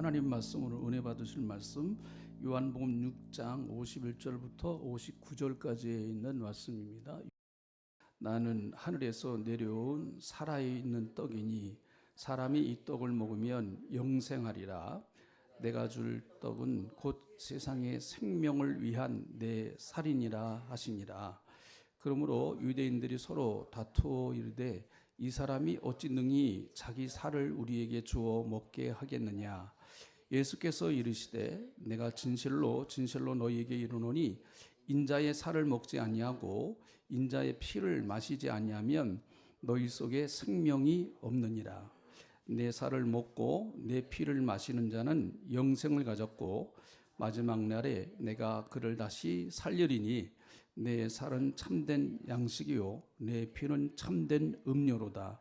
하나님 말씀으로 은혜 받으실 말씀 요한복음 6장 51절부터 59절까지에 있는 말씀입니다. 나는 하늘에서 내려온 살아있는 떡이니 사람이 이 떡을 먹으면 영생하리라. 내가 줄 떡은 곧 세상의 생명을 위한 내 살이니라 하시니라. 그러므로 유대인들이 서로 다투어 이르되 이 사람이 어찌 능히 자기 살을 우리에게 주어 먹게 하겠느냐. 예수께서 이르시되 내가 진실로 진실로 너희에게 이르노니 인자의 살을 먹지 아니하고 인자의 피를 마시지 아니하면 너희 속에 생명이 없느니라. 내 살을 먹고 내 피를 마시는 자는 영생을 가졌고 마지막 날에 내가 그를 다시 살리리니 내 살은 참된 양식이요 내 피는 참된 음료로다.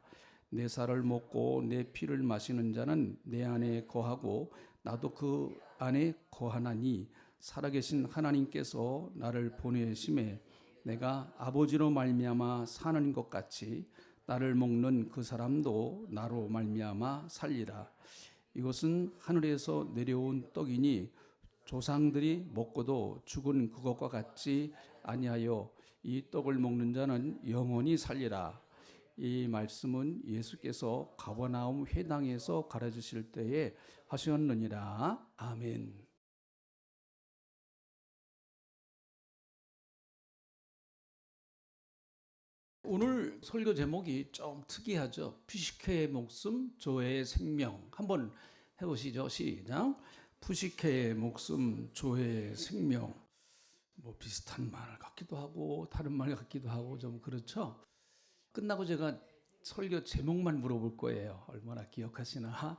내 살을 먹고 내 피를 마시는 자는 내 안에 거하고 나도 그 안에 거하나니 살아계신 하나님께서 나를 보내심에 내가 아버지로 말미암아 사는 것 같이 나를 먹는 그 사람도 나로 말미암아 살리라. 이것은 하늘에서 내려온 떡이니 조상들이 먹고도 죽은 그것과 같지 아니하여 이 떡을 먹는 자는 영원히 살리라. 이 말씀은 예수께서 가버나움 회당에서 가르치실 때에 하셨느니라. 아멘. 오늘 설교 제목이 좀 특이하죠. 푸시케의 목숨, 조회의 생명. 한번 해보시죠. 시작. 푸시케의 목숨, 조회의 생명. 뭐 비슷한 말 같기도 하고 다른 말 같기도 하고 좀 그렇죠. 끝나고 제가 설교 제목만 물어볼 거예요. 얼마나 기억하시나?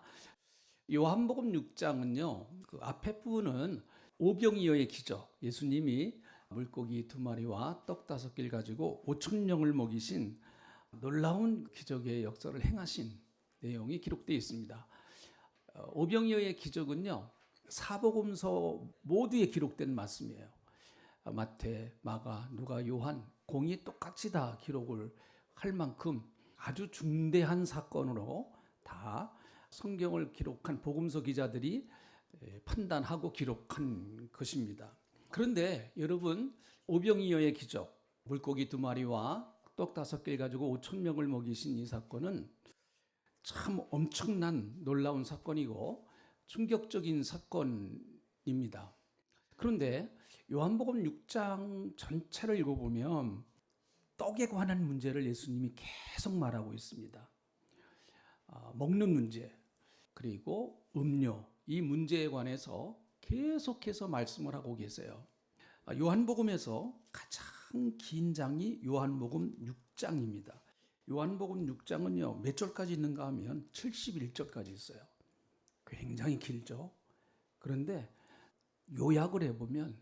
요한복음 6장은요. 그 앞에 부분은 오병이어의 기적. 예수님이 물고기 2마리와 떡 5개를 가지고 5,000명을 먹이신 놀라운 기적의 역사를 행하신 내용이 기록되어 있습니다. 오병이어의 기적은요. 사복음서 모두에 기록된 말씀이에요. 마태, 마가, 누가, 요한 공이 똑같이 다 기록을 할 만큼 아주 중대한 사건으로 다 성경을 기록한 복음서 기자들이 판단하고 기록한 것입니다. 그런데 여러분, 오병이어의 기적, 물고기 2마리와 떡 5개를 가지고 5,000명을 먹이신 이 사건은 참 엄청난 놀라운 사건이고 충격적인 사건입니다. 그런데 요한복음 6장 전체를 읽어보면 떡에 관한 문제를 예수님이 계속 말하고 있습니다. 먹는 문제, 그리고 음료, 이 문제에 관해서 계속해서 말씀을 하고 계세요. 요한복음에서 가장 긴 장이 요한복음 6장입니다. 요한복음 6장은요, 몇 절까지 있는가 하면 71절까지 있어요. 굉장히 길죠. 그런데 요약을 해보면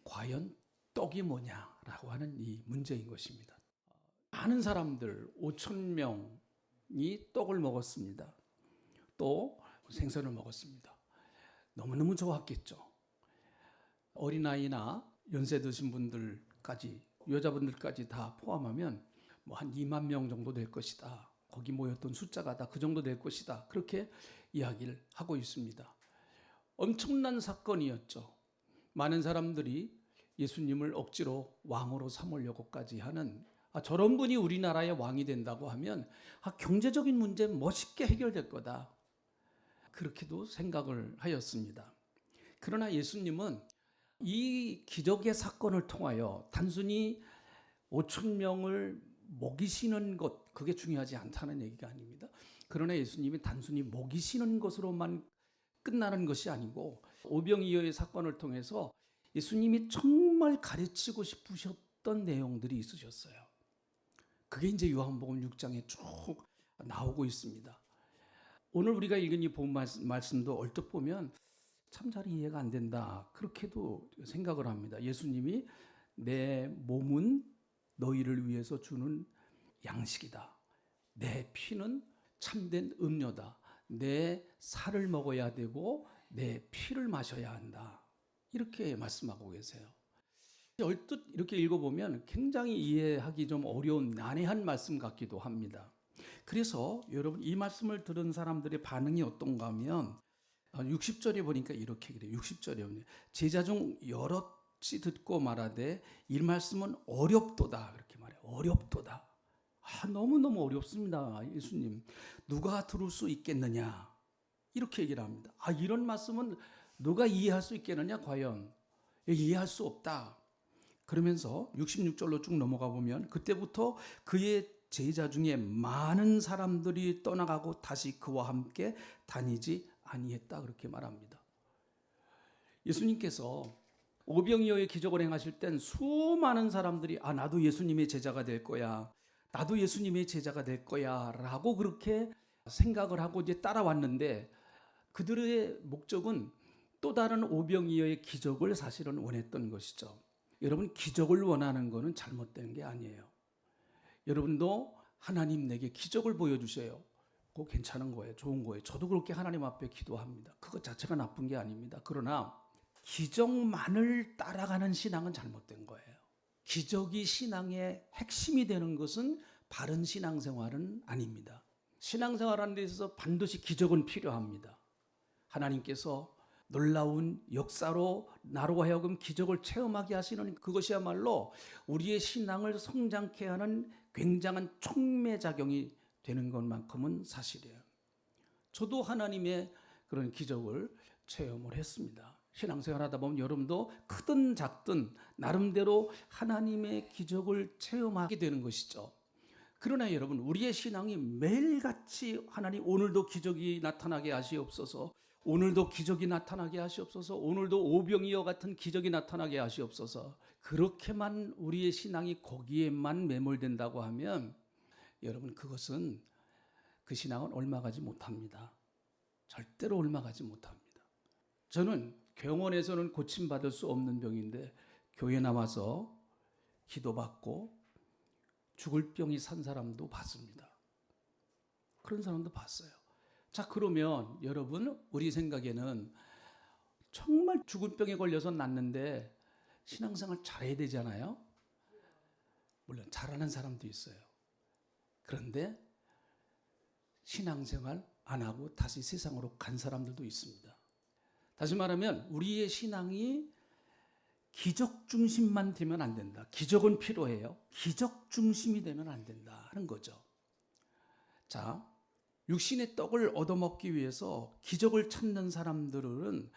과연 떡이 뭐냐라고 하는 이 문제인 것입니다. 많은 사람들 5,000명이 떡을 먹었습니다. 또 생선을 먹었습니다. 너무너무 좋았겠죠. 어린아이나 연세 드신 분들까지, 여자분들까지 다 포함하면 뭐 한 2만 명 정도 될 것이다. 거기 모였던 숫자가 다 그 정도 될 것이다. 그렇게 이야기를 하고 있습니다. 엄청난 사건이었죠. 많은 사람들이 예수님을 억지로 왕으로 삼으려고까지 하는, 저런 분이 우리나라의 왕이 된다고 하면 경제적인 문제 멋있게 해결될 거다. 그렇게도 생각을 하였습니다. 그러나 예수님은 이 기적의 사건을 통하여 단순히 5,000명을 먹이시는 것, 그게 중요하지 않다는 얘기가 아닙니다. 그러나 예수님이 단순히 먹이시는 것으로만 끝나는 것이 아니고 오병이어의 사건을 통해서 예수님이 정말 가르치고 싶으셨던 내용들이 있으셨어요. 그게 이제 요한복음 6장에 쭉 나오고 있습니다. 오늘 우리가 읽은 이 본 말씀도 얼핏 보면 참 잘 이해가 안 된다. 그렇게도 생각을 합니다. 예수님이 내 몸은 너희를 위해서 주는 양식이다. 내 피는 참된 음료다. 내 살을 먹어야 되고 내 피를 마셔야 한다. 이렇게 말씀하고 계세요. 얼뜻 이렇게 읽어보면 굉장히 이해하기 좀 어려운 난해한 말씀 같기도 합니다. 그래서 여러분 이 말씀을 들은 사람들의 반응이 어떤가 하면 60절에 보니까 이렇게 그래요. 60절에 보면 제자 중 여럿이 듣고 말하되 이 말씀은 어렵도다 그렇게 말해요. 어렵도다. 너무너무 어렵습니다. 예수님 누가 들을 수 있겠느냐 이렇게 얘기를 합니다. 이런 말씀은 누가 이해할 수 있겠느냐 과연 이해할 수 없다. 그러면서 66절로 쭉 넘어가 보면 그때부터 그의 제자 중에 많은 사람들이 떠나가고 다시 그와 함께 다니지 아니했다 그렇게 말합니다. 예수님께서 오병이어의 기적을 행하실 땐 수많은 사람들이 나도 예수님의 제자가 될 거야. 나도 예수님의 제자가 될 거야 라고 그렇게 생각을 하고 이제 따라왔는데 그들의 목적은 또 다른 오병이어의 기적을 사실은 원했던 것이죠. 여러분 기적을 원하는 것은 잘못된 게 아니에요. 여러분도 하나님 내게 기적을 보여주세요. 그거 괜찮은 거예요. 좋은 거예요. 저도 그렇게 하나님 앞에 기도합니다. 그것 자체가 나쁜 게 아닙니다. 그러나 기적만을 따라가는 신앙은 잘못된 거예요. 기적이 신앙의 핵심이 되는 것은 바른 신앙생활은 아닙니다. 신앙생활하는 데 있어서 반드시 기적은 필요합니다. 하나님께서 놀라운 역사로 나로 하여금 기적을 체험하게 하시는 그것이야말로 우리의 신앙을 성장케 하는 굉장한 촉매작용이 되는 것만큼은 사실이에요. 저도 하나님의 그런 기적을 체험을 했습니다. 신앙생활 하다 보면 여러분도 크든 작든 나름대로 하나님의 기적을 체험하게 되는 것이죠. 그러나 여러분 우리의 신앙이 매일같이 하나님 오늘도 기적이 나타나게 하시옵소서, 오늘도 기적이 나타나게 하시옵소서, 오늘도 오병이어 같은 기적이 나타나게 하시옵소서, 그렇게만 우리의 신앙이 거기에만 매몰된다고 하면 여러분 그것은 그 신앙은 옮아가지 못합니다. 절대로 옮아가지 못합니다. 저는 병원에서는 고침받을 수 없는 병인데 교회 나와서 기도받고 죽을 병이 산 사람도 봤습니다. 그런 사람도 봤어요. 자, 그러면 여러분 우리 생각에는 정말 죽을 병에 걸려서 났는데 신앙생활 잘해야 되잖아요. 물론 잘하는 사람도 있어요. 그런데 신앙생활 안 하고 다시 세상으로 간 사람들도 있습니다. 다시 말하면 우리의 신앙이 기적 중심만 되면 안 된다. 기적은 필요해요. 기적 중심이 되면 안 된다 하는 거죠. 자, 육신의 떡을 얻어먹기 위해서 기적을 찾는 사람들은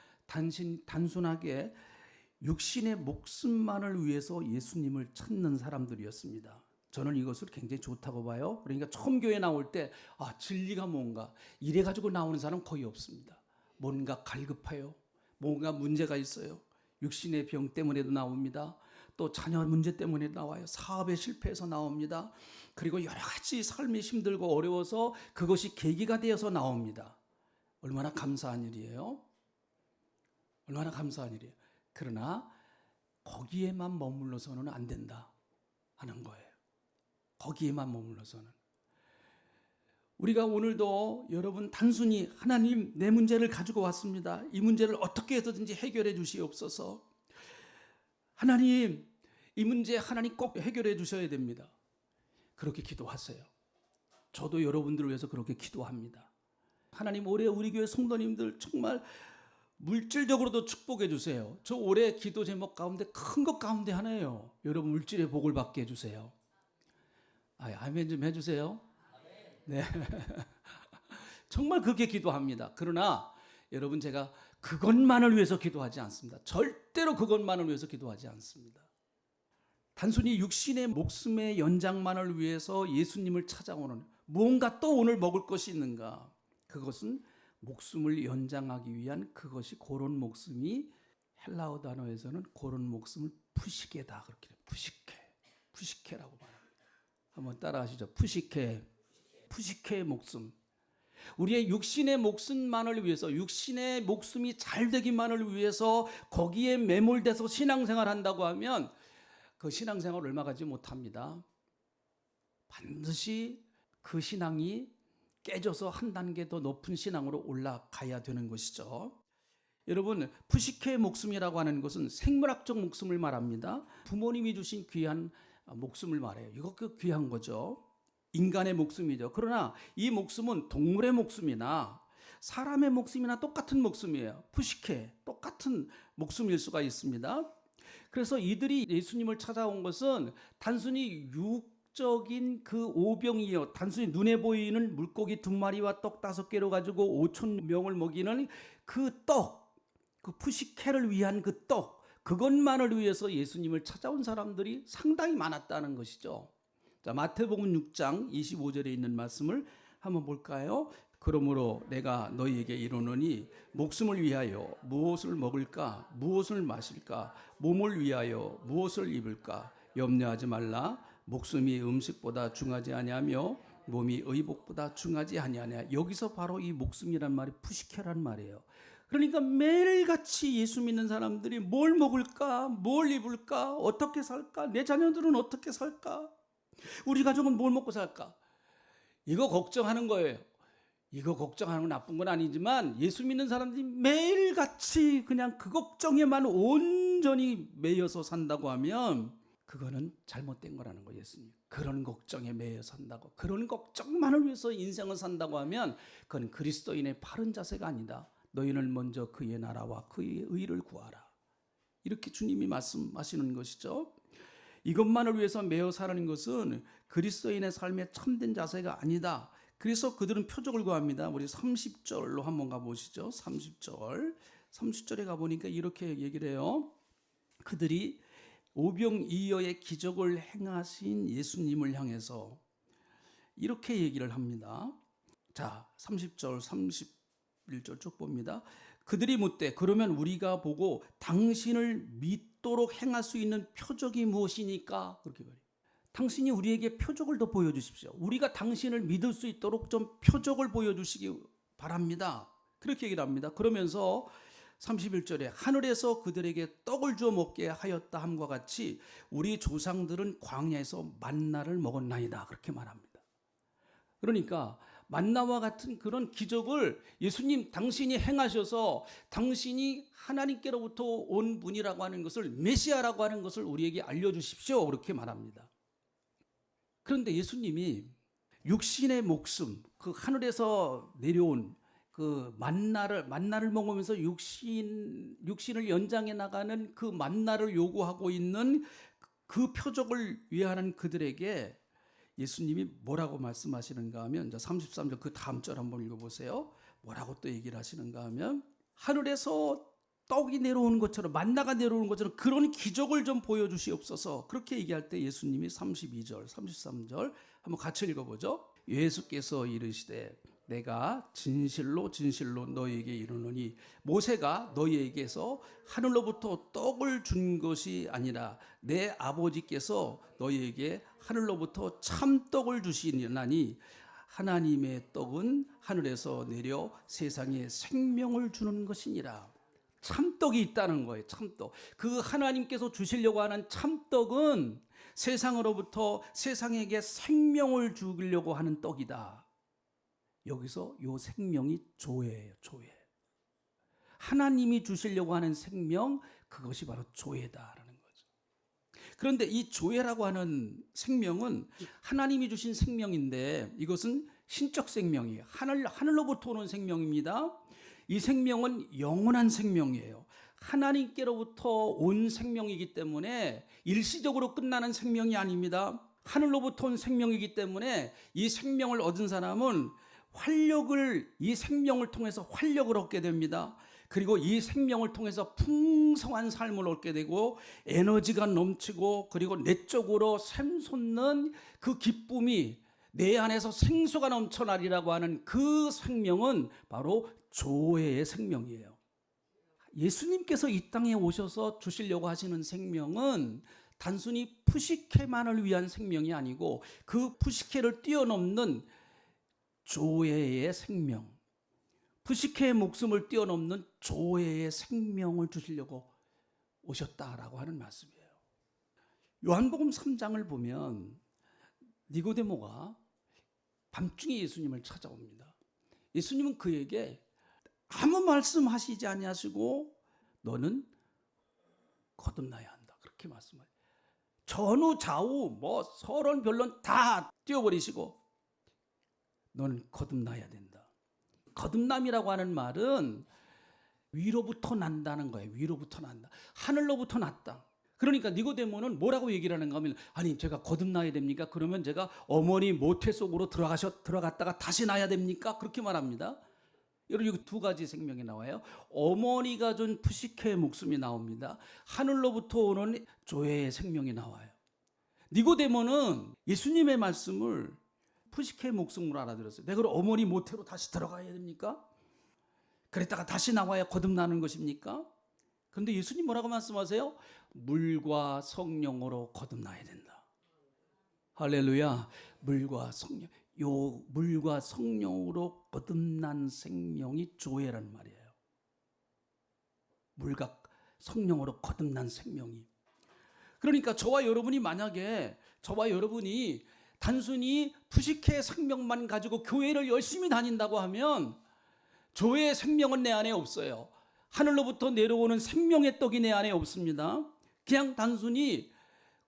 단순하게 육신의 목숨만을 위해서 예수님을 찾는 사람들이었습니다. 저는 이것을 굉장히 좋다고 봐요. 그러니까 처음 교회 나올 때 진리가 뭔가 이래가지고 나오는 사람 거의 없습니다. 뭔가 갈급해요. 뭔가 문제가 있어요. 육신의 병 때문에도 나옵니다. 또 자녀 문제 때문에도 나와요. 사업에 실패해서 나옵니다. 그리고 여러 가지 삶이 힘들고 어려워서 그것이 계기가 되어서 나옵니다. 얼마나 감사한 일이에요. 얼마나 감사한 일이에요. 그러나 거기에만 머물러서는 안 된다 하는 거예요. 거기에만 머물러서는. 우리가 오늘도 여러분 단순히 하나님 내 문제를 가지고 왔습니다. 이 문제를 어떻게 해서든지 해결해 주시옵소서. 하나님 이 문제 하나님 꼭 해결해 주셔야 됩니다. 그렇게 기도하세요. 저도 여러분들을 위해서 그렇게 기도합니다. 하나님 올해 우리 교회 성도님들 정말 물질적으로도 축복해 주세요. 저 올해 기도 제목 가운데 큰 것 가운데 하나예요. 여러분 물질의 복을 받게 해주세요. 아멘 좀 해주세요. 네. 정말 그렇게 기도합니다. 그러나 여러분 제가 그것만을 위해서 기도하지 않습니다. 절대로 그것만을 위해서 기도하지 않습니다. 단순히 육신의 목숨의 연장만을 위해서 예수님을 찾아오는 뭔가 또 오늘 먹을 것이 있는가, 그것은 목숨을 연장하기 위한 그것이 그런 목숨이 헬라어 단어에서는 그런 목숨을 푸시케다 그렇게 푸시케라고 말합니다. 한번 따라하시죠. 푸시케의 목숨. 우리의 육신의 목숨만을 위해서, 육신의 목숨이 잘 되기만을 위해서 거기에 매몰돼서 신앙생활 한다고 하면 그 신앙생활을 옮아가지 못합니다. 반드시 그 신앙이 깨져서 한 단계 더 높은 신앙으로 올라가야 되는 것이죠. 여러분 푸시케의 목숨이라고 하는 것은 생물학적 목숨을 말합니다. 부모님이 주신 귀한 목숨을 말해요. 이거 그 귀한 거죠. 인간의 목숨이죠. 그러나 이 목숨은 동물의 목숨이나 사람의 목숨이나 똑같은 목숨이에요. 푸시케, 똑같은 목숨일 수가 있습니다. 그래서 이들이 예수님을 찾아온 것은 단순히 육적인 그 오병이요, 단순히 눈에 보이는 물고기 2마리와 떡 5개로 가지고 5,000명을 먹이는 그 떡, 그 푸시케를 위한 그 떡, 그것만을 위해서 예수님을 찾아온 사람들이 상당히 많았다는 것이죠. 자, 마태복음 6장 25절에 있는 말씀을 한번 볼까요? 그러므로 내가 너희에게 이르노니 목숨을 위하여 무엇을 먹을까, 무엇을 마실까, 몸을 위하여 무엇을 입을까 염려하지 말라. 목숨이 음식보다 중하지 아니하며 몸이 의복보다 중하지 아니하냐. 여기서 바로 이 목숨이란 말이 푸시케란 말이에요. 그러니까 매일같이 예수 믿는 사람들이 뭘 먹을까, 뭘 입을까, 어떻게 살까, 내 자녀들은 어떻게 살까, 우리 가족은 뭘 먹고 살까, 이거 걱정하는 거예요. 이거 걱정하는 건 나쁜 건 아니지만 예수 믿는 사람들이 매일같이 그냥 그 걱정에만 온전히 매여서 산다고 하면 그거는 잘못된 거라는 거예요. 예수님, 그런 걱정에 매여 산다고, 그런 걱정만을 위해서 인생을 산다고 하면 그건 그리스도인의 바른 자세가 아니다. 너희는 먼저 그의 나라와 그의 의를 구하라. 이렇게 주님이 말씀하시는 것이죠. 이것만을 위해서 매여 사는 것은 그리스도인의 삶의 참된 자세가 아니다. 그래서 그들은 표적을 구합니다. 우리 30절로 한번 가보시죠. 30절에 가보니까 이렇게 얘기를 해요. 그들이 오병이어의 기적을 행하신 예수님을 향해서 이렇게 얘기를 합니다. 자, 30절 31절 쭉 봅니다. 그들이 묻되 그러면 우리가 보고 당신을 믿도록 행할 수 있는 표적이 무엇이니까? 그렇게 말해요. 당신이 우리에게 표적을 더 보여주십시오. 우리가 당신을 믿을 수 있도록 좀 표적을 보여주시기 바랍니다. 그렇게 얘기를 합니다. 그러면서 31절에 하늘에서 그들에게 떡을 주어 먹게 하였다 함과 같이 우리 조상들은 광야에서 만나를 먹었나이다. 그렇게 말합니다. 그러니까 만나와 같은 그런 기적을 예수님 당신이 행하셔서 당신이 하나님께로부터 온 분이라고 하는 것을, 메시아라고 하는 것을 우리에게 알려주십시오. 그렇게 말합니다. 그런데 예수님이 육신의 목숨, 그 하늘에서 내려온 그 만나를 먹으면서 육신을 연장해 나가는 그 만나를 요구하고 있는 그 표적을 위하는 그들에게 예수님이 뭐라고 말씀하시는가 하면, 이제 33절 그 다음 절 한번 읽어보세요. 뭐라고 또 얘기를 하시는가 하면, 하늘에서 떡이 내려오는 것처럼, 만나가 내려오는 것처럼 그런 기적을 좀 보여주시옵소서. 그렇게 얘기할 때 예수님이 32절 33절 한번 같이 읽어보죠. 예수께서 이르시되 내가 진실로 진실로 너희에게 이르노니 모세가 너희에게서 하늘로부터 떡을 준 것이 아니라 내 아버지께서 너희에게 하늘로부터 참떡을 주시나니 하나님의 떡은 하늘에서 내려 세상에 생명을 주는 것이니라. 참떡이 있다는 거예요. 참떡. 그 하나님께서 주시려고 하는 참떡은 세상으로부터 세상에게 생명을 주려고 하는 떡이다. 여기서 요 생명이 조회예요. 조회. 하나님이 주시려고 하는 생명, 그것이 바로 조회다라는 거죠. 그런데 이 조회라고 하는 생명은 하나님이 주신 생명인데 이것은 신적 생명이에요. 하늘로부터 오는 생명입니다. 이 생명은 영원한 생명이에요. 하나님께로부터 온 생명이기 때문에 일시적으로 끝나는 생명이 아닙니다. 하늘로부터 온 생명이기 때문에 이 생명을 얻은 사람은 이 생명을 통해서 활력을 얻게 됩니다. 그리고 이 생명을 통해서 풍성한 삶을 얻게 되고 에너지가 넘치고 그리고 내적으로 샘솟는 그 기쁨이 내 안에서 생수가 넘쳐나리라고 하는 그 생명은 바로 조회의 생명이에요. 예수님께서 이 땅에 오셔서 주시려고 하시는 생명은 단순히 푸시케만을 위한 생명이 아니고 그 푸시케를 뛰어넘는 조회의 생명, 푸시케의 목숨을 뛰어넘는 조회의 생명을 주시려고 오셨다라고 하는 말씀이에요. 요한복음 3장을 보면 니고데모가 밤중에 예수님을 찾아옵니다. 예수님은 그에게 아무 말씀하시지 아니하시고 너는 거듭나야 한다. 그렇게 말씀해요. 전후 좌우 서론 변론 다 띄워버리시고 너는 거듭나야 된다. 거듭남이라고 하는 말은 위로부터 난다는 거예요. 위로부터 난다. 하늘로부터 났다. 그러니까 니고데모는 뭐라고 얘기를 하는가 하면, 아니 제가 거듭나야 됩니까? 그러면 제가 어머니 모태 속으로 들어갔다가 다시 나야 됩니까? 그렇게 말합니다. 여러분 여기 두 가지 생명이 나와요. 어머니가 준 푸시케의 목숨이 나옵니다. 하늘로부터 오는 조회의 생명이 나와요. 니고데모는 예수님의 말씀을 푸시케의 목숨으로 알아들었어요. 내가 그럼 어머니 모태로 다시 들어가야 됩니까? 그랬다가 다시 나와야 거듭나는 것입니까? 그런데 예수님 뭐라고 말씀하세요? 물과 성령으로 거듭나야 된다. 할렐루야. 물과 성령. 요 물과 성령으로 거듭난 생명이 조회란 말이에요. 물과 성령으로 거듭난 생명이. 그러니까 저와 여러분이 만약에 저와 여러분이 단순히 푸시케의 생명만 가지고 교회를 열심히 다닌다고 하면 조회의 생명은 내 안에 없어요. 하늘로부터 내려오는 생명의 떡이 내 안에 없습니다. 그냥 단순히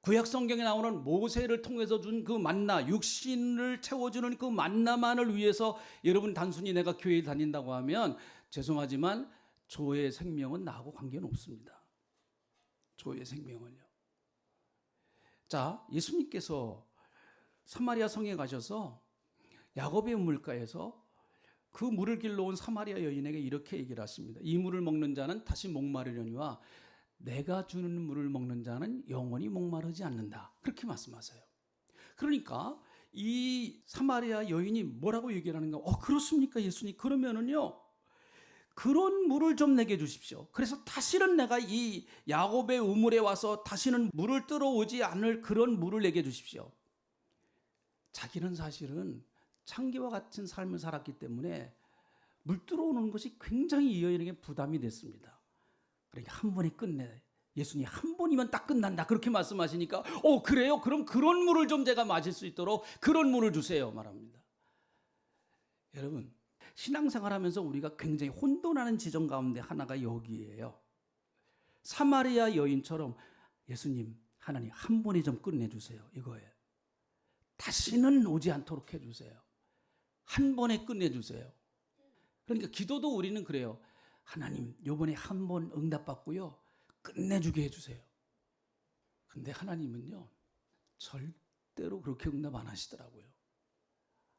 구약 성경에 나오는 모세를 통해서 준 그 만나, 육신을 채워주는 그 만나만을 위해서 여러분 단순히 내가 교회에 다닌다고 하면 죄송하지만 조회의 생명은 나하고 관계는 없습니다. 조회의 생명은요. 자, 예수님께서 사마리아 성에 가셔서 야곱의 우물가에서 그 물을 길러 온 사마리아 여인에게 이렇게 얘기를 하십니다. 이 물을 먹는 자는 다시 목마르려니와 내가 주는 물을 먹는 자는 영원히 목마르지 않는다. 그렇게 말씀하세요. 그러니까 이 사마리아 여인이 뭐라고 얘기를 하는가? 그렇습니까 예수님? 그러면은요 그런 물을 좀 내게 주십시오. 그래서 다시는 내가 이 야곱의 우물에 와서 다시는 물을 들어오지 않을 그런 물을 내게 주십시오. 자기는 사실은 창기와 같은 삶을 살았기 때문에 물 들어오는 것이 굉장히 이 여인에게 부담이 됐습니다. 그러니까 한 번에 끝내. 예수님 한 번이면 딱 끝난다. 그렇게 말씀하시니까 그래요? 그럼 그런 물을 좀 제가 마실 수 있도록 그런 물을 주세요. 말합니다. 여러분 신앙생활하면서 우리가 굉장히 혼돈하는 지점 가운데 하나가 여기예요. 사마리아 여인처럼 예수님 하나님 한 번에 좀 끝내주세요. 이거예요. 다시는 오지 않도록 해주세요. 한 번에 끝내주세요. 그러니까 기도도 우리는 그래요. 하나님 요번에 한 번 응답받고요 끝내주게 해주세요. 근데 하나님은요 절대로 그렇게 응답 안 하시더라고요.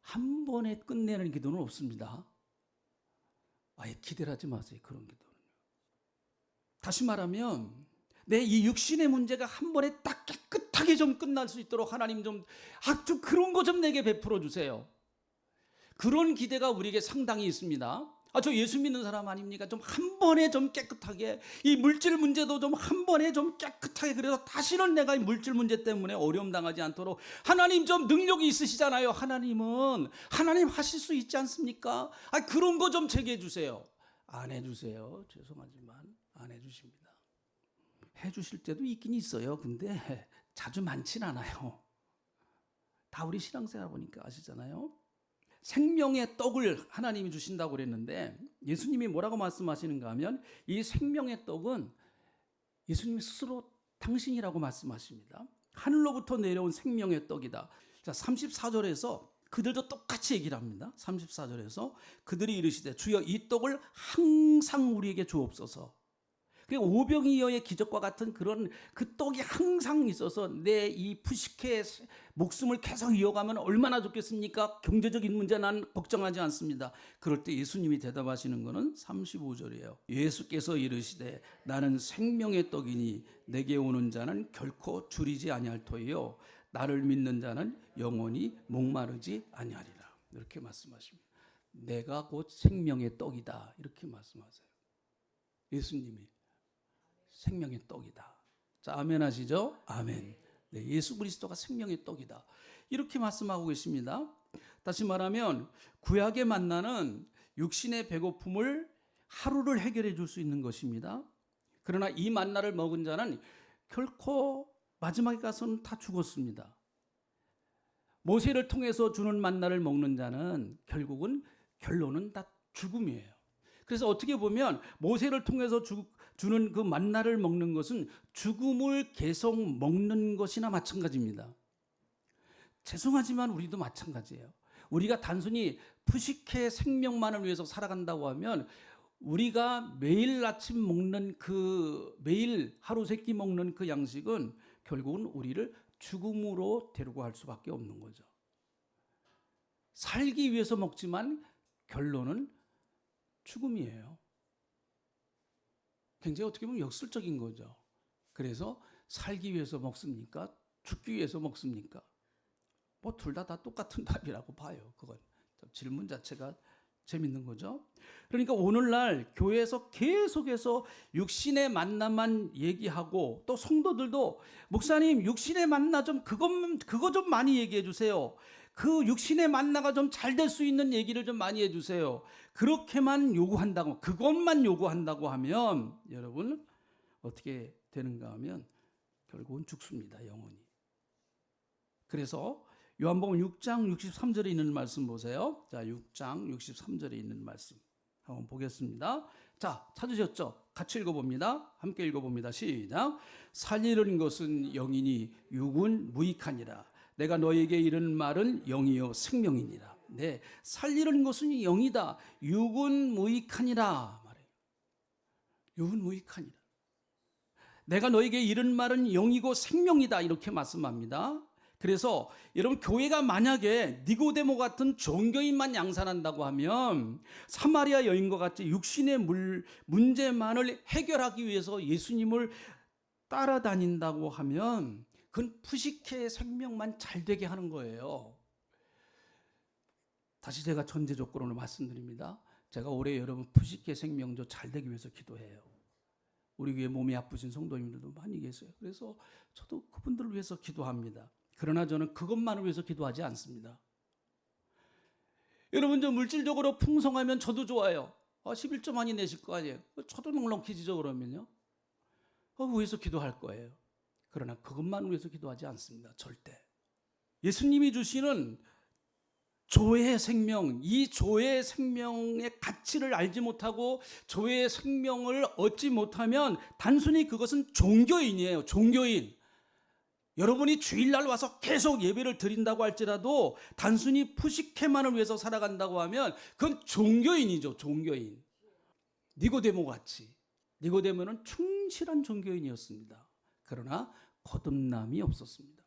한 번에 끝내는 기도는 없습니다. 아예 기대를 하지 마세요. 그런 기도는. 다시 말하면 내 이 육신의 문제가 한 번에 딱 깨끗하게 좀 끝날 수 있도록 하나님 좀 그런 거 좀 내게 베풀어 주세요. 그런 기대가 우리에게 상당히 있습니다. 저 예수 믿는 사람 아닙니까? 좀 한 번에 좀 깨끗하게 이 물질 문제도 좀 한 번에 좀 깨끗하게 그래서 다시는 내가 이 물질 문제 때문에 어려움 당하지 않도록 하나님 좀 능력이 있으시잖아요. 하나님 하실 수 있지 않습니까? 그런 거 좀 제게 해주세요. 안 해주세요. 죄송하지만 안 해주십니다. 해주실 때도 있긴 있어요. 근데 자주 많진 않아요. 다 우리 신앙생활 보니까 아시잖아요. 생명의 떡을 하나님이 주신다고 그랬는데 예수님이 뭐라고 말씀하시는가 하면 이 생명의 떡은 예수님이 스스로 당신이라고 말씀하십니다. 하늘로부터 내려온 생명의 떡이다. 자, 34절에서 그들도 똑같이 얘기를 합니다. 34절에서 그들이 이르시되 주여 이 떡을 항상 우리에게 주옵소서. 오병이어의 기적과 같은 그런 그 떡이 항상 있어서 내 이 푸시케의 목숨을 계속 이어가면 얼마나 좋겠습니까? 경제적인 문제 난 걱정하지 않습니다. 그럴 때 예수님이 대답하시는 것은 35절이에요. 예수께서 이르시되 나는 생명의 떡이니 내게 오는 자는 결코 줄이지 아니할 터이요 나를 믿는 자는 영원히 목마르지 아니하리라. 이렇게 말씀하십니다. 내가 곧 생명의 떡이다. 이렇게 말씀하세요. 예수님이 생명의 떡이다. 자, 아멘 하시죠? 아멘. 네, 예수 그리스도가 생명의 떡이다. 이렇게 말씀하고 계십니다. 다시 말하면 구약의 만나는 육신의 배고픔을 하루를 해결해 줄 수 있는 것입니다. 그러나 이 만나를 먹은 자는 결코 마지막에 가서는 다 죽었습니다. 모세를 통해서 주는 만나를 먹는 자는 결론은 다 죽음이에요. 그래서 어떻게 보면 모세를 통해서 주는 그 만나를 먹는 것은 죽음을 계속 먹는 것이나 마찬가지입니다. 죄송하지만 우리도 마찬가지예요. 우리가 단순히 푸시케 생명만을 위해서 살아간다고 하면 우리가 매일 아침 먹는 매일 하루 세끼 먹는 그 양식은 결국은 우리를 죽음으로 데리고 갈 수밖에 없는 거죠. 살기 위해서 먹지만 결론은 죽음이에요. 굉장히 어떻게 보면 역설적인 거죠. 그래서 살기 위해서 먹습니까? 죽기 위해서 먹습니까? 뭐 둘 다 똑같은 답이라고 봐요. 그건 질문 자체가 재밌는 거죠. 그러니까 오늘날 교회에서 계속해서 육신의 만나만 얘기하고 또 성도들도 목사님 육신의 만나 그거 좀 많이 얘기해 주세요. 그 육신의 만나가 좀 잘 될 수 있는 얘기를 좀 많이 해주세요. 그것만 요구한다고 하면 여러분 어떻게 되는가 하면 결국은 죽습니다. 영혼이. 그래서 요한복음 6장 63절에 있는 말씀 보세요. 자, 6장 63절에 있는 말씀 한번 보겠습니다. 자, 찾으셨죠? 같이 읽어봅니다. 함께 읽어봅니다. 시작. 살리는 것은 영이니 육은 무익하니라. 내가 너에게 이르는 말은 영이요 생명이니라. 네, 살리는 것은 영이다. 육은 무익하니라 말해요. 육은 무익하니라. 내가 너에게 이르는 말은 영이고 생명이다 이렇게 말씀합니다. 그래서 여러분 교회가 만약에 니고데모 같은 종교인만 양산한다고 하면 사마리아 여인과 같이 육신의 문제만을 해결하기 위해서 예수님을 따라다닌다고 하면 그건 푸시케의 생명만 잘 되게 하는 거예요. 다시 제가 전제조건으로 말씀드립니다. 제가 올해 여러분 푸시케 생명도 잘 되기 위해서 기도해요. 우리 교회 몸이 아프신 성도님들도 많이 계세요. 그래서 저도 그분들을 위해서 기도합니다. 그러나 저는 그것만을 위해서 기도하지 않습니다. 여러분 저 물질적으로 풍성하면 저도 좋아요. 11조 많이 내실 거 아니에요. 저도 넉넉해지죠 그러면요. 위해서 기도할 거예요. 그러나 그것만 위해서 기도하지 않습니다. 절대. 예수님이 주시는 조회의 생명, 이 조회의 생명의 가치를 알지 못하고 조회의 생명을 얻지 못하면 단순히 그것은 종교인이에요. 종교인. 여러분이 주일날 와서 계속 예배를 드린다고 할지라도 단순히 푸시케만을 위해서 살아간다고 하면 그건 종교인이죠. 종교인. 니고데모 같이. 니고데모는 충실한 종교인이었습니다. 그러나 거듭남이 없었습니다.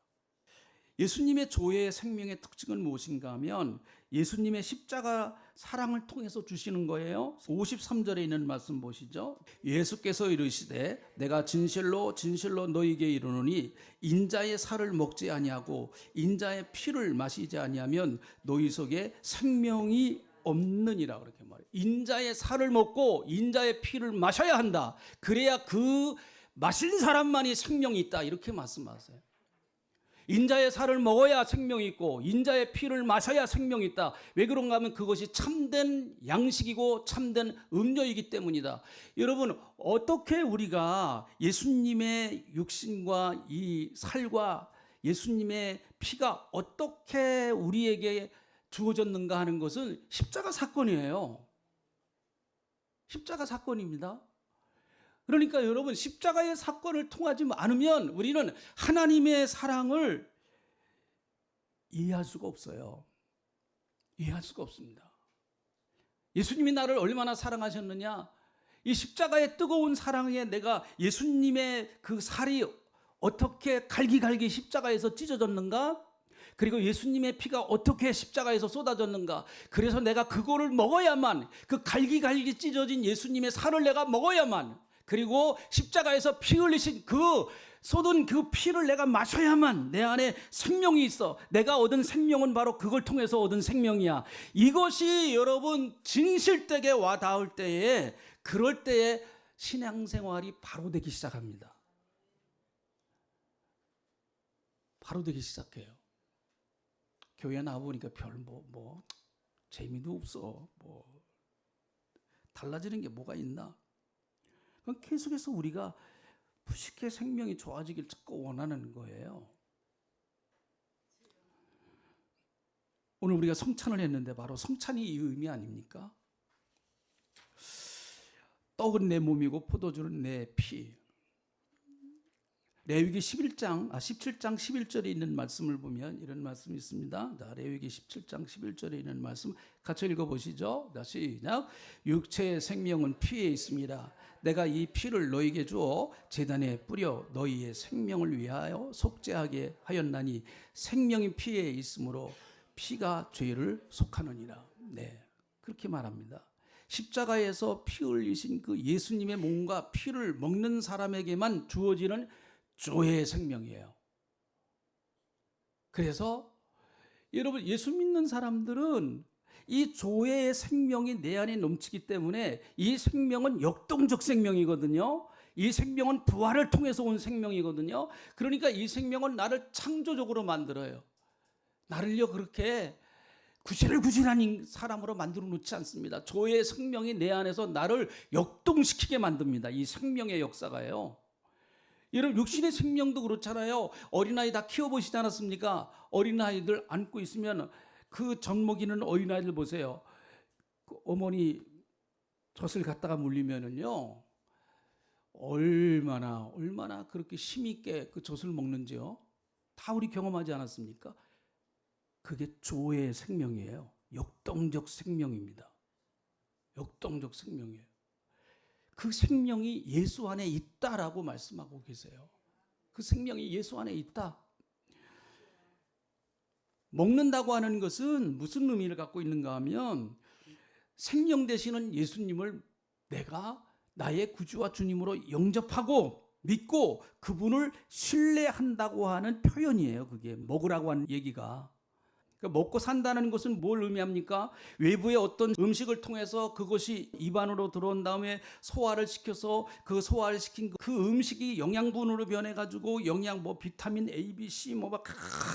예수님의 조회의 생명의 특징은 무엇인가 하면 예수님의 십자가 사랑을 통해서 주시는 거예요. 53절에 있는 말씀 보시죠. 예수께서 이르시되 내가 진실로 진실로 너희에게 이르노니 인자의 살을 먹지 아니하고 인자의 피를 마시지 아니하면 너희 속에 생명이 없느니라 그렇게 말해요. 인자의 살을 먹고 인자의 피를 마셔야 한다. 그래야 그 마신 사람만이 생명이 있다 이렇게 말씀하세요. 인자의 살을 먹어야 생명이 있고 인자의 피를 마셔야 생명이 있다. 왜 그런가 하면 그것이 참된 양식이고 참된 음료이기 때문이다. 여러분 어떻게 우리가 예수님의 육신과 이 살과 예수님의 피가 어떻게 우리에게 주어졌는가 하는 것은 십자가 사건이에요. 십자가 사건입니다. 그러니까 여러분 십자가의 사건을 통하지 않으면 우리는 하나님의 사랑을 이해할 수가 없어요. 이해할 수가 없습니다. 예수님이 나를 얼마나 사랑하셨느냐, 이 십자가의 뜨거운 사랑에 내가 예수님의 그 살이 어떻게 갈기갈기 십자가에서 찢어졌는가, 그리고 예수님의 피가 어떻게 십자가에서 쏟아졌는가, 그래서 내가 그거를 먹어야만, 그 갈기갈기 찢어진 예수님의 살을 내가 먹어야만, 그리고 십자가에서 피 흘리신 쏟은 그 피를 내가 마셔야만 내 안에 생명이 있어. 내가 얻은 생명은 바로 그걸 통해서 얻은 생명이야. 이것이 여러분 진실되게 와 닿을 때에, 그럴 때에 신앙생활이 바로 되기 시작합니다. 바로 되기 시작해요. 교회 나와보니까 별 재미도 없어. 달라지는 게 뭐가 있나? 그건 계속해서 우리가 푸시케 생명이 좋아지길 자꾸 원하는 거예요. 오늘 우리가 성찬을 했는데 바로 성찬이 이 의미 아닙니까? 떡은 내 몸이고 포도주는 내 피. 레위기 17장 11절에 있는 말씀을 보면 이런 말씀이 있습니다. 자, 레위기 17장 11절에 있는 말씀 같이 읽어보시죠. 다시 시작. 육체의 생명은 피에 있습니다. 내가 이 피를 너희에게 주어 제단에 뿌려 너희의 생명을 위하여 속죄하게 하였나니 생명이 피에 있으므로 피가 죄를 속하느니라. 네, 그렇게 말합니다. 십자가에서 피 흘리신 그 예수님의 몸과 피를 먹는 사람에게만 주어지는 조의 생명이에요. 그래서 여러분, 예수 믿는 사람들은 이 조의 생명이 내 안에 넘치기 때문에 이 생명은 역동적 생명이거든요. 이 생명은 부활을 통해서 온 생명이거든요. 그러니까 이 생명은 나를 창조적으로 만들어요. 나를요 그렇게 구질구질한 사람으로 만들어 놓지 않습니다. 조의 생명이 내 안에서 나를 역동시키게 만듭니다. 이 생명의 역사가요. 여러분, 육신의 생명도 그렇잖아요. 어린아이 다 키워보시지 않았습니까? 어린아이들 안고 있으면 그 젖먹이는 어린아이들 보세요. 그 어머니 젖을 갖다가 물리면은요, 얼마나 그렇게 힘있게 그 젖을 먹는지요. 다 우리 경험하지 않았습니까? 그게 조의 생명이에요. 역동적 생명입니다. 역동적 생명이에요. 그 생명이 예수 안에 있다라고 말씀하고 계세요. 그 생명이 예수 안에 있다. 먹는다고 하는 것은 무슨 의미를 갖고 있는가 하면 생명 되시는 예수님을 내가 나의 구주와 주님으로 영접하고 믿고 그분을 신뢰한다고 하는 표현이에요. 그게 먹으라고 하는 얘기가. 먹고 산다는 것은 뭘 의미합니까? 외부의 어떤 음식을 통해서 그것이 입안으로 들어온 다음에 소화를 시켜서 그 소화를 시킨 그 음식이 영양분으로 변해가지고 영양 비타민 A, B, C 막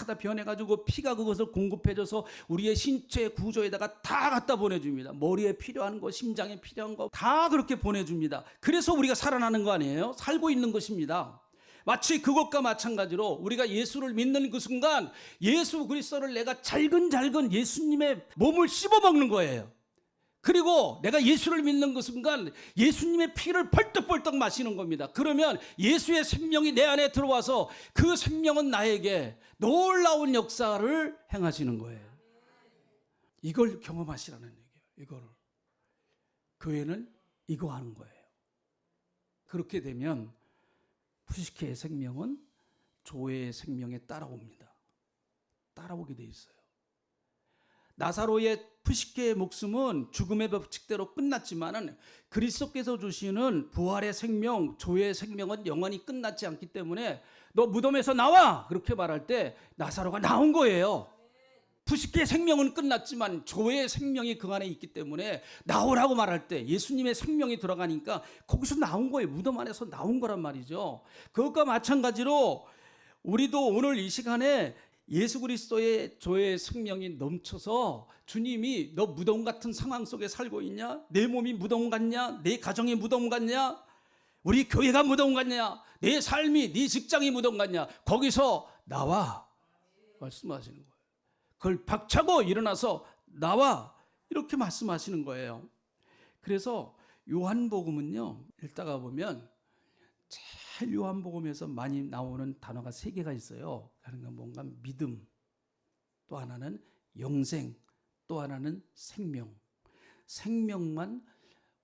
다 변해가지고 피가 그것을 공급해줘서 우리의 신체 구조에다가 다 갖다 보내줍니다. 머리에 필요한 거, 심장에 필요한 거 다 그렇게 보내줍니다. 그래서 우리가 살아나는 거 아니에요? 살고 있는 것입니다. 마치 그것과 마찬가지로 우리가 예수를 믿는 그 순간 예수 그리스도를 내가 잘근잘근 예수님의 몸을 씹어먹는 거예요. 그리고 내가 예수를 믿는 그 순간 예수님의 피를 펄떡펄떡 마시는 겁니다. 그러면 예수의 생명이 내 안에 들어와서 그 생명은 나에게 놀라운 역사를 행하시는 거예요. 이걸 경험하시라는 얘기예요. 이거를. 교회는 이거 하는 거예요. 그렇게 되면 푸시케의 생명은 조의 생명에 따라옵니다. 따라오게 돼 있어요. 나사로의 푸시케의 목숨은 죽음의 법칙대로 끝났지만은 그리스도께서 주시는 부활의 생명, 조의 생명은 영원히 끝났지 않기 때문에 너 무덤에서 나와! 그렇게 말할 때 나사로가 나온 거예요. 푸시케의 생명은 끝났지만 조의 생명이 그 안에 있기 때문에 나오라고 말할 때 예수님의 생명이 들어가니까 거기서 나온 거예요. 무덤 안에서 나온 거란 말이죠. 그것과 마찬가지로 우리도 오늘 이 시간에 예수 그리스도의 조의 생명이 넘쳐서 주님이 너 무덤 같은 상황 속에 살고 있냐? 내 몸이 무덤 같냐? 내 가정이 무덤 같냐? 우리 교회가 무덤 같냐? 내 삶이, 네 직장이 무덤 같냐? 거기서 나와 말씀하시는 거예요. 그걸 박차고 일어나서 나와 이렇게 말씀하시는 거예요. 그래서 요한복음은요, 읽다가 보면 제일 요한복음에서 많이 나오는 단어가 3개가 있어요. 하나는 뭔가 믿음, 또 하나는 영생, 또 하나는 생명. 생명만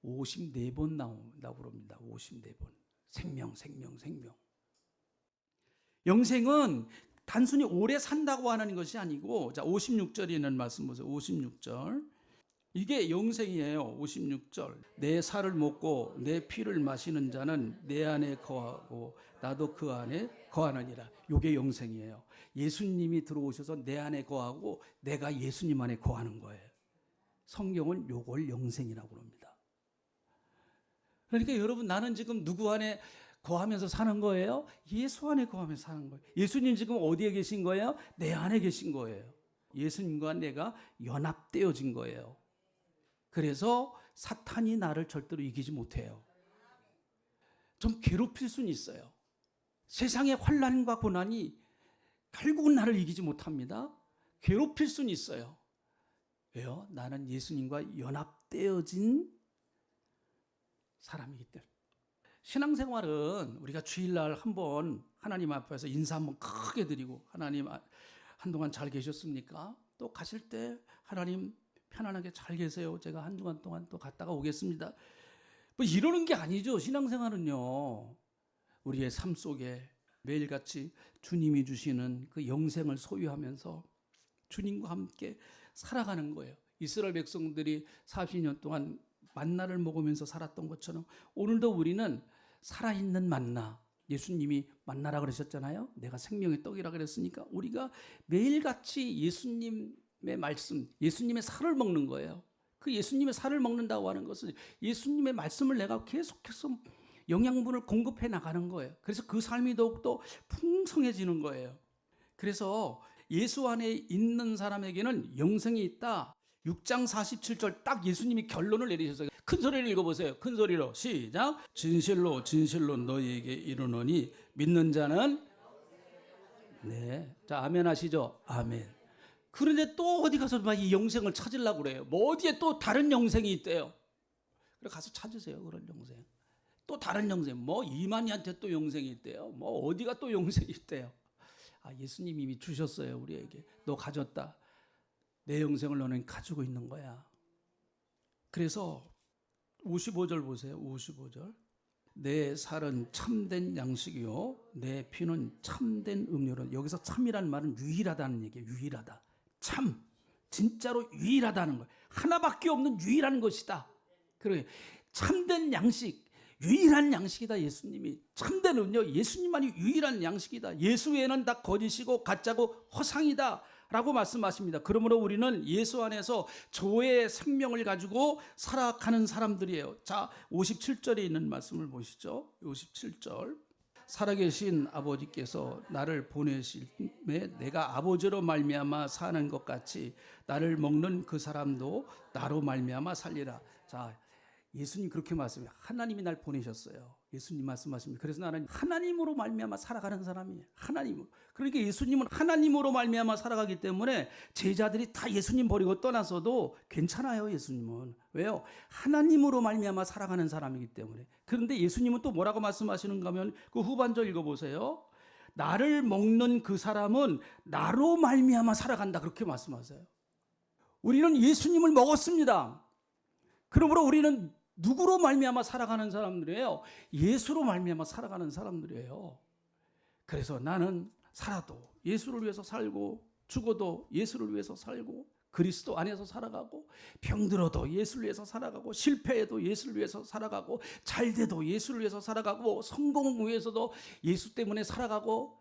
54번 나온다고 그럽니다. 54번. 생명. 영생은 단순히 오래 산다고 하는 것이 아니고, 자, 56절에 있는 말씀 보세요. 56절. 이게 영생이에요. 56절. 내 살을 먹고 내 피를 마시는 자는 내 안에 거하고 나도 그 안에 거하느니라. 이게 영생이에요. 예수님이 들어오셔서 내 안에 거하고 내가 예수님 안에 거하는 거예요. 성경은 요걸 영생이라고 합니다. 그러니까 여러분, 나는 지금 누구 안에 거하면서 사는 거예요? 예수 안에 거하면서 사는 거예요. 예수님 지금 어디에 계신 거예요? 내 안에 계신 거예요. 예수님과 내가 연합되어진 거예요. 그래서 사탄이 나를 절대로 이기지 못해요. 좀 괴롭힐 수는 있어요. 세상의 환난과 고난이 결국은 나를 이기지 못합니다. 괴롭힐 수는 있어요. 왜요? 나는 예수님과 연합되어진 사람이기 때문에. 신앙생활은 우리가 주일날 한번 하나님 앞에서 인사 한번 크게 드리고 하나님 한동안 잘 계셨습니까? 또 가실 때 하나님 편안하게 잘 계세요. 제가 한 주간 동안 또 갔다가 오겠습니다. 뭐 이러는 게 아니죠. 신앙생활은요. 우리의 삶 속에 매일같이 주님이 주시는 그 영생을 소유하면서 주님과 함께 살아가는 거예요. 이스라엘 백성들이 40년 동안 만나를 먹으면서 살았던 것처럼 오늘도 우리는 살아있는 만나, 예수님이 만나라 그러셨잖아요. 내가 생명의 떡이라 그랬으니까 우리가 매일같이 예수님의 말씀, 예수님의 살을 먹는 거예요. 그 예수님의 살을 먹는다고 하는 것은 예수님의 말씀을 내가 계속해서 영양분을 공급해 나가는 거예요. 그래서 그 삶이 더욱더 풍성해지는 거예요. 그래서 예수 안에 있는 사람에게는 영생이 있다. 6장 47절 딱 예수님이 결론을 내리셨어요. 큰 소리를 읽어보세요. 큰 소리로 시작. 진실로 진실로 너희에게 이르노니 믿는 자는 네. 자, 아멘 하시죠. 아멘. 그런데 또 어디 가서 막 이 영생을 찾으려고 그래요. 뭐 어디에 또 다른 영생이 있대요. 그래 가서 찾으세요. 그런 영생. 또 다른 영생. 뭐 이만희한테 또 영생이 있대요. 뭐 어디가 또 영생이 있대요. 아, 예수님이 이미 주셨어요. 우리에게. 너 가졌다. 내 영생을 너는 가지고 있는 거야. 그래서 55절 보세요. 55절. 내 살은 참된 양식이요 내 피는 참된 음료로. 여기서 참이라는 말은 유일하다는 얘기예요. 유일하다. 참. 진짜로 유일하다는 거예요. 하나밖에 없는 유일한 것이다. 그래. 참된 양식. 유일한 양식이다. 예수님이. 참된 음료. 예수님만이 유일한 양식이다. 예수 외에는 다 거짓이고 가짜고 허상이다 라고 말씀하십니다. 그러므로 우리는 예수 안에서 조의 생명을 가지고 살아가는 사람들이에요. 자, 57절에 있는 말씀을 보시죠. 57절. 살아계신 아버지께서 나를 보내심에 내가 아버지로 말미암아 사는 것 같이 나를 먹는 그 사람도 나로 말미암아 살리라. 자, 예수님 그렇게 말씀해요. 하나님이 날 보내셨어요. 예수님 말씀하십니다. 그래서 나는 하나님으로 말미암아 살아가는 사람이에요. 하나님으로. 그러니까 예수님은 하나님으로 말미암아 살아가기 때문에 제자들이 다 예수님 버리고 떠나서도 괜찮아요. 예수님은. 왜요? 하나님으로 말미암아 살아가는 사람이기 때문에. 그런데 예수님은 또 뭐라고 말씀하시는가 하면 그 후반절 읽어보세요. 나를 먹는 그 사람은 나로 말미암아 살아간다. 그렇게 말씀하세요. 우리는 예수님을 먹었습니다. 그러므로 우리는 누구로 말미암아 살아가는 사람들이에요? 예수로 말미암아 살아가는 사람들이에요. 그래서 나는 살아도 예수를 위해서 살고 죽어도 예수를 위해서 살고 그리스도 안에서 살아가고 병들어도 예수를 위해서 살아가고 실패해도 예수를 위해서 살아가고 잘돼도 예수를 위해서 살아가고 성공 위해서도 예수 때문에 살아가고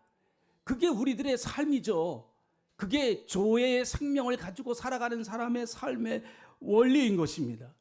그게 우리들의 삶이죠. 그게 조의 생명을 가지고 살아가는 사람의 삶의 원리인 것입니다.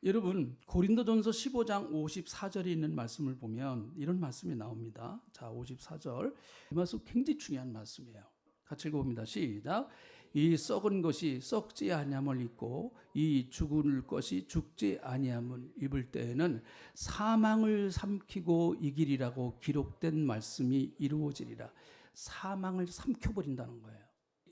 여러분 고린도전서 15장 54절에 있는 말씀을 보면 이런 말씀이 나옵니다. 자, 54절. 이 말씀 굉장히 중요한 말씀이에요. 같이 읽어봅니다. 시작. 이 썩은 것이 썩지 아니함을 입고 이 죽을 것이 죽지 아니함을 입을 때에는 사망을 삼키고 이기리라고 기록된 말씀이 이루어지리라. 사망을 삼켜버린다는 거예요.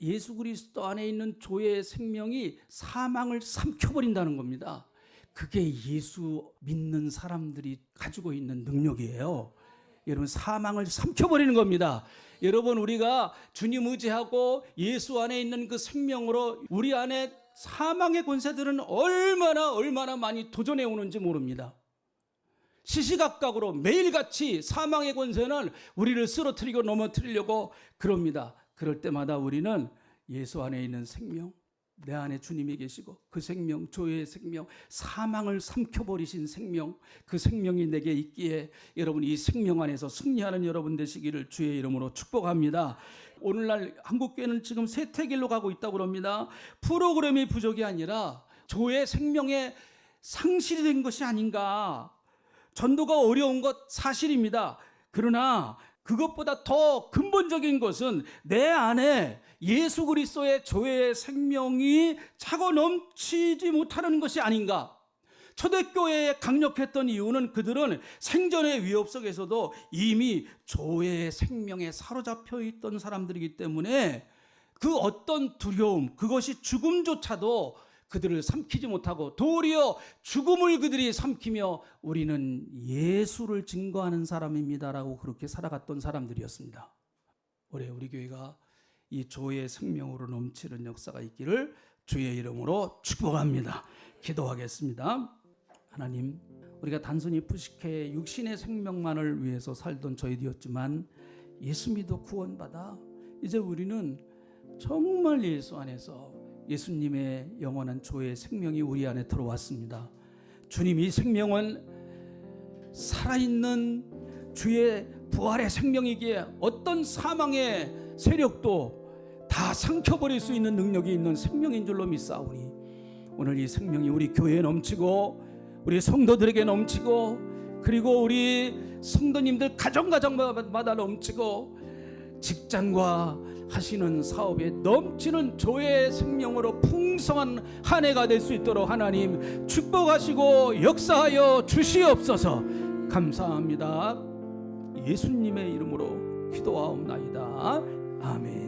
예수 그리스도 안에 있는 조의 생명이 사망을 삼켜버린다는 겁니다. 그게 예수 믿는 사람들이 가지고 있는 능력이에요. 여러분 사망을 삼켜버리는 겁니다. 여러분 우리가 주님 의지하고 예수 안에 있는 그 생명으로 우리 안에 사망의 권세들은 얼마나 많이 도전해 오는지 모릅니다. 시시각각으로 매일같이 사망의 권세는 우리를 쓰러뜨리고 넘어뜨리려고 그럽니다. 그럴 때마다 우리는 예수 안에 있는 생명, 내 안에 주님이 계시고 그 생명, 조의 생명, 사망을 삼켜버리신 생명, 그 생명이 내게 있기에 여러분 이 생명 안에서 승리하는 여러분 되시기를 주의 이름으로 축복합니다. 오늘날 한국교회는 지금 쇠퇴길로 가고 있다고 합니다. 프로그램이 부족이 아니라 조의 생명의 상실이 된 것이 아닌가. 전도가 어려운 것 사실입니다. 그러나 그것보다 더 근본적인 것은 내 안에 예수 그리스도의 조의 생명이 차고 넘치지 못하는 것이 아닌가. 초대교회에 강력했던 이유는 그들은 생존의 위협 속에서도 이미 조의 생명에 사로잡혀 있던 사람들이기 때문에 그 어떤 두려움, 그것이 죽음조차도 그들을 삼키지 못하고 도리어 죽음을 그들이 삼키며 우리는 예수를 증거하는 사람입니다라고 그렇게 살아갔던 사람들이었습니다. 올해 우리 교회가 이 조의 생명으로 넘치는 역사가 있기를 주의 이름으로 축복합니다. 기도하겠습니다. 하나님, 우리가 단순히 푸시케 육신의 생명만을 위해서 살던 저희들이었지만 예수 믿어 구원받아 이제 우리는 정말 예수 안에서 예수님의 영원한 조의 생명이 우리 안에 들어왔습니다. 주님, 이 생명은 살아있는 주의 부활의 생명이기에 어떤 사망의 세력도 다 삼켜버릴 수 있는 능력이 있는 생명인 줄로 믿사오니 오늘 이 생명이 우리 교회에 넘치고 우리 성도들에게 넘치고 그리고 우리 성도님들 가정마다 넘치고 직장과 하시는 사업에 넘치는 조의 생명으로 풍성한 한 해가 될 수 있도록 하나님 축복하시고 역사하여 주시옵소서. 감사합니다. 예수님의 이름으로 기도하옵나이다. 아멘.